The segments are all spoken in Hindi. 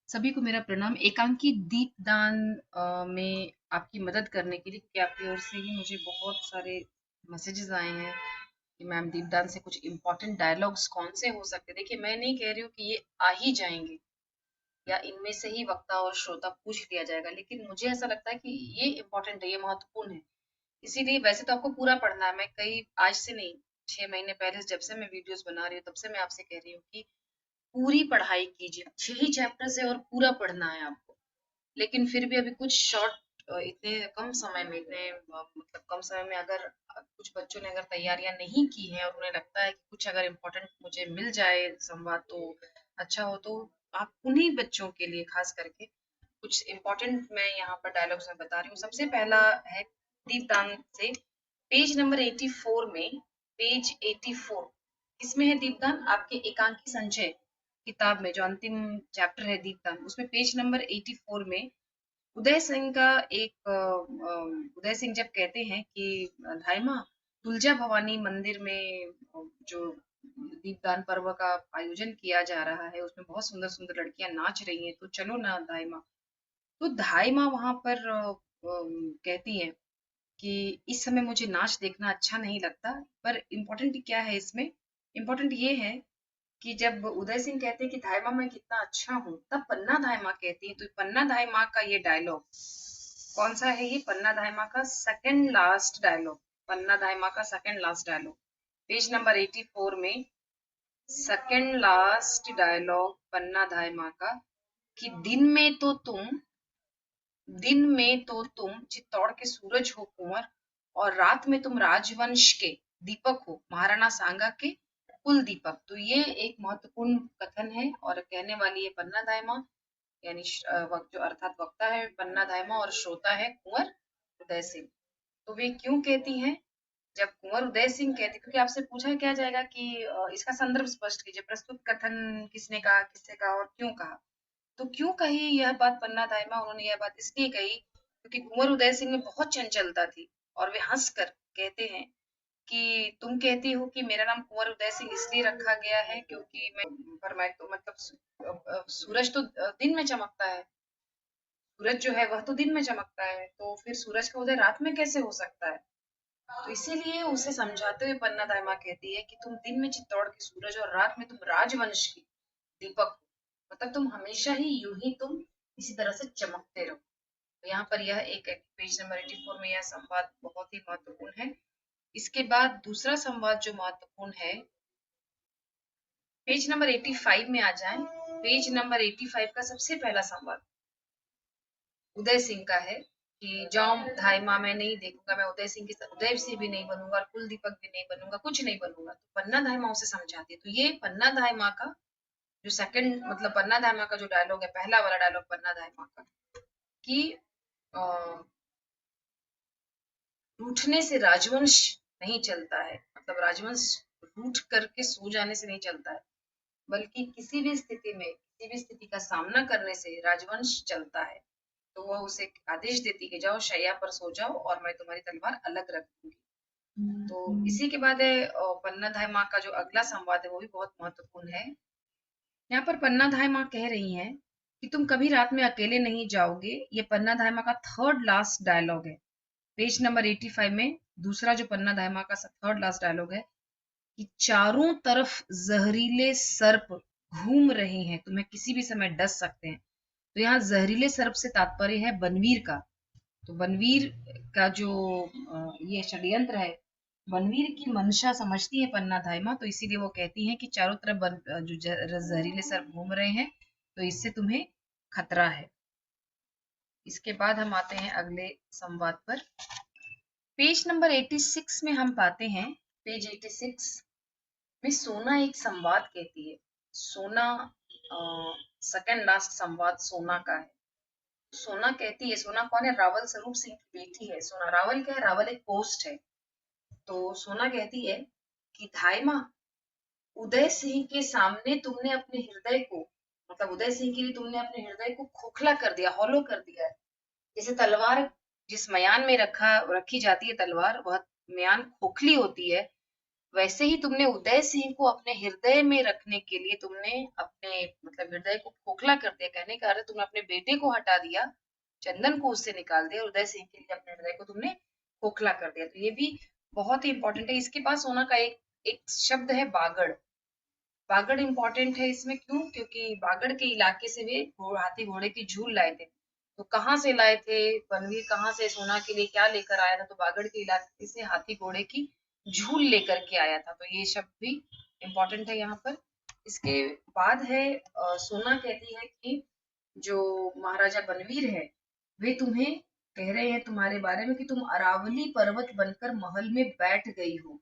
सभी को मेरा प्रणाम। एकांकी दीपदान में आपकी मदद करने के लिए, क्योंकि आपकी ओर से ही मुझे बहुत सारे मैसेजेस आए हैं कि मैम दीपदान से कुछ इम्पोर्टेंट डायलॉग्स कौन से हो सकते हैं। देखिए, मैं नहीं कह रही हूँ कि ये आ ही जाएंगे या इनमें से ही वक्ता और श्रोता पूछ लिया जाएगा, लेकिन मुझे ऐसा लगता है कि ये इम्पोर्टेंट है, ये महत्वपूर्ण है। इसीलिए वैसे तो आपको पूरा पढ़ना है। मैं कई आज से नहीं, 6 महीने पहले जब से मैं वीडियोस बना रही हूँ तब से मैं आपसे कह रही हूँ कि पूरी पढ़ाई कीजिए। 6 ही चैप्टर्स है और पूरा पढ़ना है आपको। लेकिन फिर भी अभी कुछ शॉर्ट इतने कम समय में, मतलब कम समय में अगर कुछ बच्चों ने अगर तैयारियां नहीं की हैं और उन्हें लगता है कि कुछ अगर इम्पोर्टेंट मुझे मिल जाए संवाद तो अच्छा हो, तो आप उन्हीं बच्चों के लिए खास करके कुछ इम्पोर्टेंट मैं यहाँ पर डायलॉग्स में बता रही हूँ। सबसे पहला है दीपदान से, पेज नंबर 84 में। पेज 84 किसमें है दीपदान? आपके एकांकी संचय किताब में, जो अंतिम चैप्टर है दीपदान, उसमें पेज नंबर 84 में उदय सिंह का एक उदय सिंह जब कहते हैं कि धाई माँ, तुलजा भवानी मंदिर में जो दीपदान पर्व का आयोजन किया जा रहा है उसमें बहुत सुंदर सुंदर लड़कियां नाच रही हैं, तो चलो ना धाई माँ। तो धाई माँ वहां पर कहती हैं कि इस समय मुझे नाच देखना अच्छा नहीं लगता। पर इम्पोर्टेंट क्या है इसमें? इम्पोर्टेंट ये है कि जब उदय सिंह कहते हैं कि धाई माँ मैं कितना अच्छा हूँ, तब पन्ना धाई माँ कहती है। तो पन्ना धाई माँ का ये डायलॉग कौन सा है? ये पन्ना धाई माँ का सेकंड लास्ट डायलॉग। पन्ना धाई माँ का second last dialogue, page number 84 में सेकंड लास्ट डायलॉग पन्ना धाई माँ का, कि दिन में तो तुम चित्तौड़ के सूरज हो कुंवर, और रात में तुम राजवंश के दीपक हो, महाराणा सांगा के कुल दीपक। तो ये एक महत्वपूर्ण कथन है और कहने वाली है पन्ना दाइमा, यानी जो अर्थात वक्ता है पन्ना दाइमा और श्रोता है कुंवर उदय सिंह। तो वे क्यों कहती हैं? जब कुंवर उदय सिंह कहते, क्योंकि आपसे पूछा क्या जाएगा कि इसका संदर्भ स्पष्ट कीजिए, प्रस्तुत कथन किसने कहा, किससे कहा और क्यों कहा। तो क्यों कही यह बात पन्ना दाइमा? उन्होंने यह बात इसलिए कही क्योंकि कुंवर उदय सिंह में बहुत चंचलता थी, और वे हंसकर कहते हैं कि तुम कहती हो कि मेरा नाम कुंवर उदय सिंह इसलिए रखा गया है क्योंकि मैं तो मतलब सूरज तो दिन में चमकता है, सूरज जो है वह तो दिन में चमकता है, तो फिर सूरज का उदय रात में कैसे हो सकता है? तो इसीलिए उसे समझाते हुए पन्ना दाइमा कहती है कि तुम दिन में चित्तौड़ के सूरज और रात में तुम राजवंश की दीपक हो, मतलब तुम हमेशा ही यूं ही तुम इसी तरह से चमकते रहो। तो यहाँ पर यह एक पेज नंबर 84 में यह संवाद बहुत ही महत्वपूर्ण है। इसके बाद दूसरा संवाद जो महत्वपूर्ण है, पेज नंबर 85 में आ जाएं। पेज नंबर 85 का सबसे पहला संवाद उदय सिंह का है कि जाओ धाई माँ, मैं नहीं देखूंगा, मैं उदय सिंह के उदय से भी नहीं बनूंगा और कुल दीपक भी नहीं बनूंगा, कुछ नहीं बनूंगा। तो पन्ना धाई माँ उसे समझाती है। तो ये पन्ना धाई माँ का जो सेकंड, मतलब पन्ना धाई माँ का जो डायलॉग है, पहला वाला डायलॉग पन्ना धाई माँ का, कि रूठने से राजवंश नहीं चलता है, मतलब राजवंश रूठ करके सो जाने से नहीं चलता है, बल्कि किसी भी स्थिति का सामना करने से राजवंश चलता है। तो वह उसे आदेश देती कि जाओ शैया पर सो जाओ और मैं तुम्हारी तलवार अलग रख दूंगी। तो इसी के बाद है पन्ना धाई माँ का जो अगला संवाद है वो भी बहुत महत्वपूर्ण है। यहाँ पर पन्ना धाई माँ कह रही हैं कि तुम कभी रात में अकेले नहीं जाओगे। ये पन्ना धाई माँ का थर्ड लास्ट डायलॉग है, पेज नंबर 85 में। दूसरा जो पन्ना धाई माँ का थर्ड लास्ट डायलॉग है कि चारों तरफ जहरीले सर्प घूम रहे हैं, तुम्हें किसी भी समय डस सकते हैं। तो यहाँ जहरीले सर्प से तात्पर्य है बनवीर का। तो बनवीर का जो ये षड्यंत्र है, बनवीर की मंशा समझती है पन्ना धाइमा, तो इसीलिए वो कहती है कि चारों तरफ जो जहरीले सर्प घूम रहे हैं, तो इससे तुम्हें खतरा है। इसके बाद हम आते हैं अगले संवाद पर। पेज नंबर 86 में हम पाते हैं, पेज 86 में सोना एक संवाद कहती है। सोना सेकंड लास्ट संवाद सोना का है। सोना कहती है, सोना कौन है? रावल स्वरूप सिंह की बेटी है सोना। रावल क्या है? रावल एक पोस्ट है। तो सोना कहती है कि धाई माँ, उदय सिंह के सामने तुमने अपने हृदय को, मतलब उदय सिंह के लिए तुमने अपने हृदय को खोखला कर दिया, हॉलो कर दिया है। जैसे तलवार जिस म्यान में रखी जाती है तलवार, वह म्यान खोखली होती है, वैसे ही तुमने उदय सिंह को अपने हृदय में रखने के लिए तुमने अपने मतलब हृदय को खोखला कर दिया। कहने का अर्थ तुमने अपने बेटे को हटा दिया, चंदन को उससे निकाल दिया और उदय सिंह के लिए अपने हृदय को तुमने खोखला कर दिया। तो ये भी बहुत ही इंपॉर्टेंट है। इसके बाद सोना का एक एक शब्द है बागड़। बागड़ इंपॉर्टेंट है इसमें क्यों? क्योंकि बागड़ के इलाके से वे हाथी घोड़े की झूल लाए थे। तो कहाँ से लाए थे बनवीर, कहाँ से सोना के लिए क्या लेकर आया था? तो बागड़ के इलाके से हाथी घोड़े की झूल लेकर के आया था। तो ये शब्द भी इम्पोर्टेंट है यहाँ पर। इसके बाद है सोना कहती है कि जो महाराजा बनवीर है वे तुम्हें कह रहे हैं तुम्हारे बारे में कि तुम अरावली पर्वत बनकर महल में बैठ गई हो।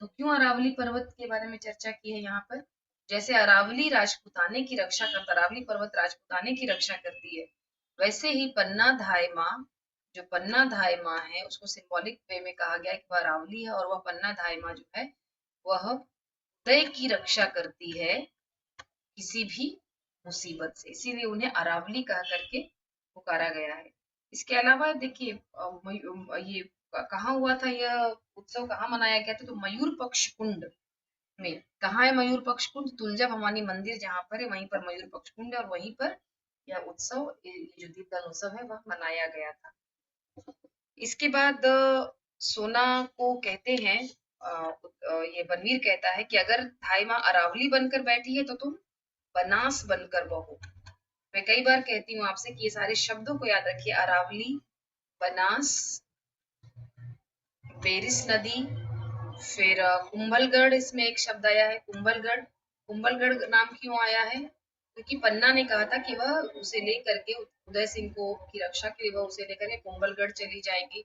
तो क्यों अरावली पर्वत के बारे में चर्चा की है यहाँ पर? जैसे अरावली राजपूताने की रक्षा करता, अरावली पर्वत राजपूताने की रक्षा करती है, वैसे ही पन्ना धाय माँ, जो पन्ना धाय माँ है उसको सिंबॉलिक वे में कहा गया है कि वह अरावली है और वह पन्ना धाय माँ जो है वह उदय की रक्षा करती है किसी भी मुसीबत से, इसीलिए उन्हें अरावली कह करके पुकारा गया है। इसके अलावा देखिए ये कहाँ हुआ था, यह उत्सव कहाँ मनाया गया था? तो मयूर पक्ष कुंड में। कहाँ है मयूर पक्ष कुंड? तुलजा भवानी मंदिर जहाँ पर है वहीं पर मयूर पक्ष कुंड है और वहीं पर यह उत्सव, ये जो दीपदान उत्सव है वह मनाया गया था। इसके बाद सोना को कहते हैं ये बनवीर कहता है कि अगर थाई माँ अरावली बनकर बैठी है तो तुम बनास बनकर बहो। मैं कई बार कहती हूँ आपसे कि ये सारे शब्दों को याद रखिए। अरावली, बनास, बेरिस नदी, फिर कुंभलगढ़, इसमें एक शब्द आया है कुंभलगढ़। कुंभलगढ़ नाम क्यों आया है? क्योंकि पन्ना ने कहा था कि वह उसे लेकर के उदय सिंह को की रक्षा के लिए वह उसे लेकर के कुंभलगढ़ चली जाएगी।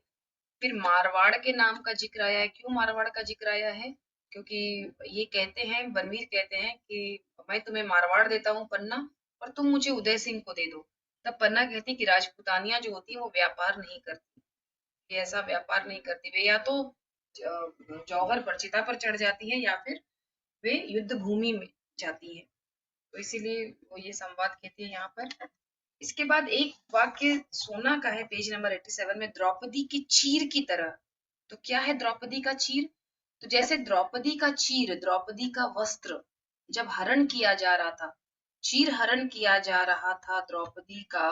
फिर मारवाड़ के नाम का जिक्र आया है। क्यों मारवाड़ का जिक्र आया है? क्योंकि ये कहते हैं, बनवीर कहते हैं कि मैं तुम्हें मारवाड़ देता हूँ पन्ना और तुम मुझे उदय सिंह को दे दो। तब पन्ना कहती है कि राजपूतानियां जो होती है वो व्यापार नहीं करती, ये ऐसा व्यापार नहीं करती। वे या तो जौहर पर, चिता पर चढ़ जाती है या फिर वे युद्ध भूमि में जाती है। तो इसीलिए वो ये संवाद कहती है यहाँ पर। इसके बाद एक वाक्य सोना का है पेज नंबर 87 में, द्रौपदी की चीर की तरह। तो क्या है द्रौपदी का चीर? तो जैसे द्रौपदी का चीर, द्रौपदी का वस्त्र जब हरण किया जा रहा था, चीर हरण किया जा रहा था द्रौपदी का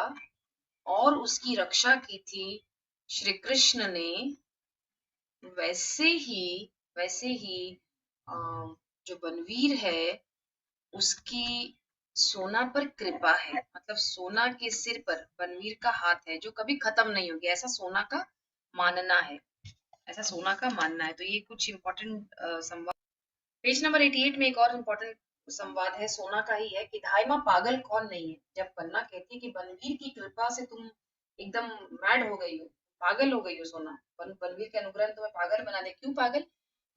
और उसकी रक्षा की थी श्री कृष्ण ने, वैसे ही अ, जो बनवीर है उसकी सोना पर कृपा है। मतलब सोना के सिर पर बनवीर का हाथ है जो कभी खत्म नहीं होगी, ऐसा सोना का मानना है, ऐसा सोना का मानना है। तो ये कुछ इंपॉर्टेंट संवाद। पेज नंबर 88 में एक और इम्पोर्टेंट संवाद है, सोना का ही है कि धाइमा पागल कौन नहीं है। जब पन्ना कहती है कि बनवीर की कृपा से तुम एकदम मैड हो गई हो, पागल हो गई हो सोना, बनवीर के अनुग्रह ने तुम्हें पागल बना दिया। क्यों पागल?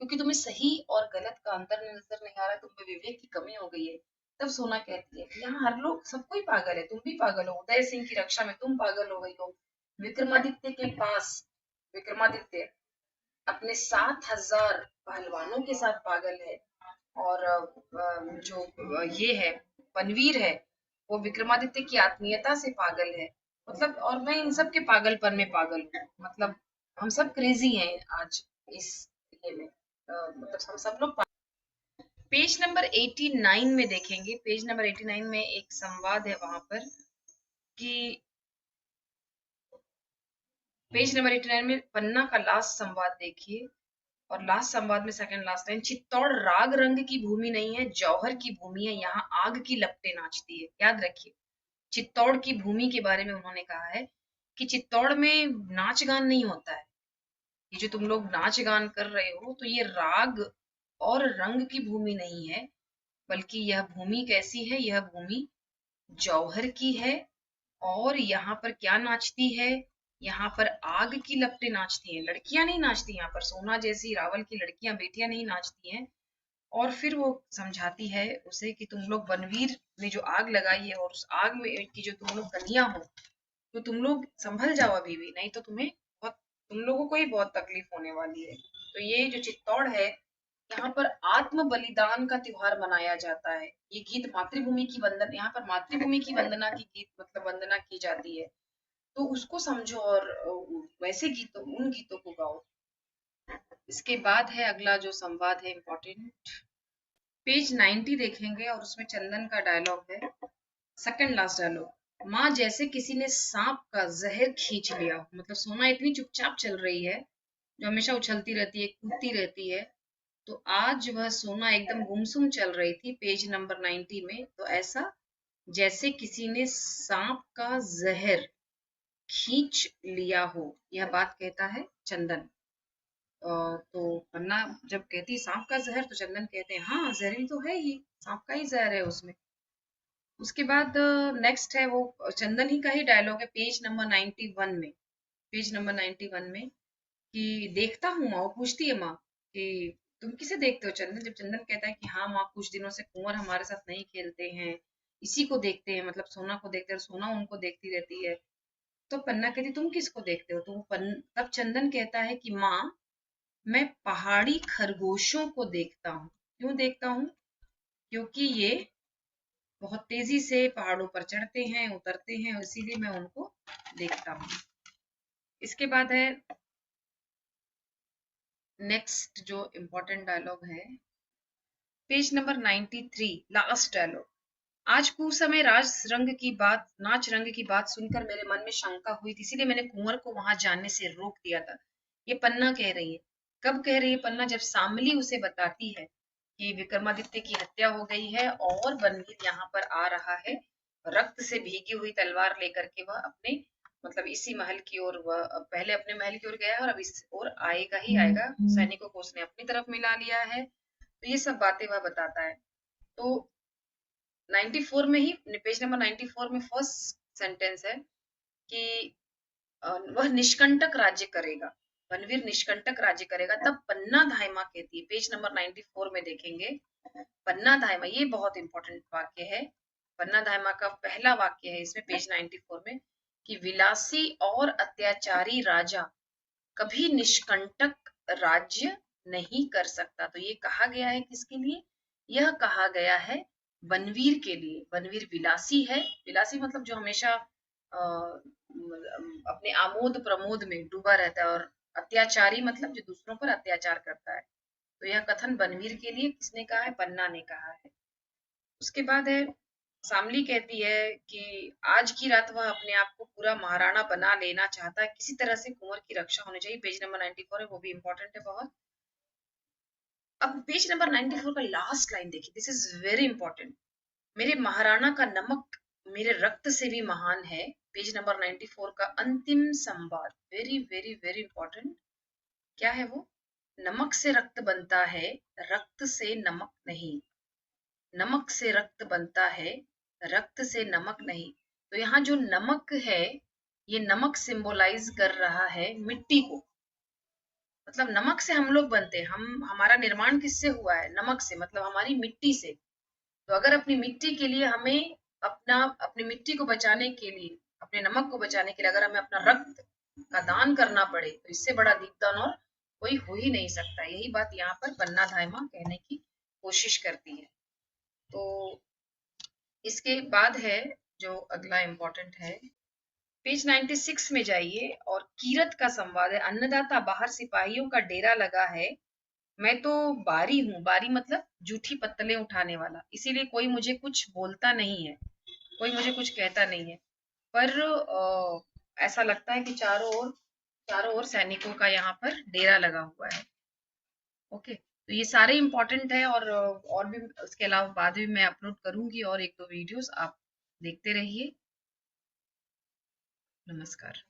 क्योंकि तुम्हें सही और गलत का अंतर नजर नहीं आ रहा है, तुम में विवेक की कमी हो गई है। तब सोना कहती है कि यहाँ हर लोग, सब कोई पागल है, तुम भी पागल हो, उदय सिंह की रक्षा में तुम पागल हो गई हो, विक्रमादित्य के पास, विक्रमादित्य अपने 7,000 पहलवानों के साथ पागल है और जो ये है बनवीर है वो विक्रमादित्य की आत्मीयता से पागल है। मतलब और मैं इन सब के पागलपन में पागल हूँ। मतलब हम सब क्रेजी हैं आज इस ये में, मतलब हम सब लोग। पेज नंबर 89 में देखेंगे, पेज नंबर 89 में एक संवाद है वहां पर कि पेज नंबर 89 में पन्ना का लास्ट संवाद देखिए और लास्ट संवाद में सेकंड लास्ट लाइन, चित्तौड़ राग रंग की भूमि नहीं है, जौहर की भूमि है, यहाँ आग की लपटें नाचती है। याद रखिए चित्तौड़ की भूमि के बारे में उन्होंने कहा है कि चित्तौड़ में नाच गान नहीं होता है। ये जो तुम लोग नाच गान कर रहे हो तो ये राग और रंग की भूमि नहीं है, बल्कि यह भूमि कैसी है? यह भूमि जौहर की है। और यहाँ पर क्या नाचती है? यहाँ पर आग की लपटें नाचती हैं, लड़कियां नहीं नाचती। यहाँ पर सोना जैसी रावल की लड़कियां, बेटियां नहीं नाचती हैं। और फिर वो समझाती है उसे कि तुम लोग बनवीर ने जो आग लगाई है और उस आग में की जो तुम लोग कन्या हो, तो तुम लोग संभल जाओ अभी भी, नहीं तो तुम्हें बहुत, तुम लोगों को ही बहुत तकलीफ होने वाली है। तो ये जो चित्तौड़ है, यहाँ पर आत्म बलिदान का त्योहार मनाया जाता है। ये गीत मातृभूमि की वंदना, यहाँ पर मातृभूमि की वंदना की गीत मतलब वंदना की जाती है। तो उसको समझो और वैसे गीतों, उन गीतों को गाओ। इसके बाद है अगला जो संवाद है इम्पोर्टेंट, पेज 90 देखेंगे और उसमें चंदन का डायलॉग है, सेकंड लास्ट डायलॉग। माँ जैसे किसी ने सांप का जहर खींच लिया, मतलब सोना इतनी चुपचाप चल रही है, जो हमेशा उछलती रहती है, कूदती रहती है, तो आज वह सोना एकदम गुमसुम चल रही थी पेज नंबर 90 में, तो ऐसा जैसे किसी ने सांप का जहर खींच लिया हो, यह बात कहता है चंदन। तो पन्ना जब कहती है सांप का जहर, तो चंदन कहते हैं हाँ जहरीली तो है ही, सांप का ही जहर है उसमें। उसके बाद नेक्स्ट है वो चंदन ही का ही डायलॉग है पेज नंबर 91 में, पेज नंबर 91 में, कि देखता हूँ माँ, वो पूछती है माँ कि तुम किसे देखते हो चंदन, जब चंदन कहता है कि हाँ माँ कुछ दिनों से कुंवर हमारे साथ नहीं खेलते हैं, इसी को देखते हैं, मतलब सोना को देखते हैं, सोना उनको देखती रहती है। तो पन्ना कहती तुम किसको देखते हो, तो तब चंदन कहता है कि माँ मैं पहाड़ी खरगोशों को देखता हूँ। क्यों देखता हूँ? क्योंकि ये बहुत तेजी से पहाड़ों पर चढ़ते हैं, उतरते हैं, और इसीलिए मैं उनको देखता हूँ। इसके बाद है नेक्स्ट जो इम्पोर्टेंट डायलॉग है, पेज नंबर 93, लास्ट डायलॉग। आज कुसमय नाच रंग की बात सुनकर मेरे मन में शंका हुई थी, इसीलिए मैंने कुंवर को वहां जाने से रोक दिया था। ये पन्ना कह रही है। कब कह रही है पन्ना? जब शामली उसे बताती है कि विक्रमादित्य की हत्या हो गई है और बनवीर यहाँ पर आ रहा है, रक्त से भीगी हुई तलवार लेकर के, वह अपने मतलब इसी महल की ओर, वह पहले अपने महल की ओर गया है और अब इस ओर आएगा ही आएगा, सैनिकों को उसने अपनी तरफ मिला लिया है। तो ये सब बातें वह बताता है। तो 94 में ही, पेज नंबर 94 में फर्स्ट सेंटेंस है कि वह निष्कंटक राज्य करेगा, बनवीर निष्कंटक राज्य करेगा। तब पन्ना धायमा कहती है, पेज नंबर 94 में देखेंगे, पन्ना धायमा, ये बहुत इंपॉर्टेंट वाक्य है, पन्ना धायमा का पहला वाक्य है इसमें पेज 94 में, कि विलासी और अत्याचारी राजा कभी निष्कंटक राज्य नहीं कर सकता। तो ये कहा गया है किसके लिए? यह कहा गया है बनवीर के लिए। बनवीर विलासी है, विलासी मतलब जो हमेशा अपने आमोद प्रमोद में डूबा रहता है, और अत्याचारी मतलब जो दूसरों पर अत्याचार करता है। तो यह कथन बनवीर के लिए किसने कहा है? पन्ना ने कहा है। उसके बाद है, शामली कहती है कि आज की रात वह अपने आप को पूरा महाराणा बना लेना चाहता है, किसी तरह से कुंवर की रक्षा होनी चाहिए, पेज नंबर 94 है, वो भी इंपॉर्टेंट है बहुत। अब पेज नंबर 94 का लास्ट लाइन देखिए, दिस इज वेरी इंपॉर्टेंट। मेरे महाराणा का नमक मेरे रक्त से भी महान है, पेज नंबर 94 का अंतिम संवाद, वेरी वेरी वेरी इंपॉर्टेंट। क्या है वो? नमक से रक्त बनता है, रक्त से नमक नहीं। नमक से रक्त बनता है, रक्त से नमक नहीं। तो यहाँ जो नमक है, ये नमक सिंबलाइज कर रहा है मिट्टी को, मतलब नमक से हम लोग बनते हैं, हमारा निर्माण किससे हुआ है? नमक से, मतलब हमारी मिट्टी से। तो अगर अपनी मिट्टी के लिए हमें अपनी मिट्टी को बचाने के लिए, अपने नमक को बचाने के लिए अगर हमें अपना रक्त का दान करना पड़े, तो इससे बड़ा दीपदान और कोई हो ही नहीं सकता। यही बात यहाँ पर पन्ना धायमा कहने की कोशिश करती है। तो इसके बाद है जो अगला इम्पोर्टेंट है, पेज 96 में जाइए, और कीरत का संवाद है। अन्नदाता बाहर सिपाहियों का डेरा लगा है, मैं तो बारी हूँ, बारी मतलब जूठी पत्तलें उठाने वाला, इसीलिए कोई मुझे कुछ बोलता नहीं है, कोई मुझे कुछ कहता नहीं है। पर ऐसा लगता है कि चारों ओर सैनिकों का यहाँ पर डेरा लगा हुआ है। ओके, तो ये सारे इंपॉर्टेंट है, और भी उसके अलावा बाद में मैं अपलोड करूंगी और एक दो वीडियोस, आप देखते रहिए। नमस्कार।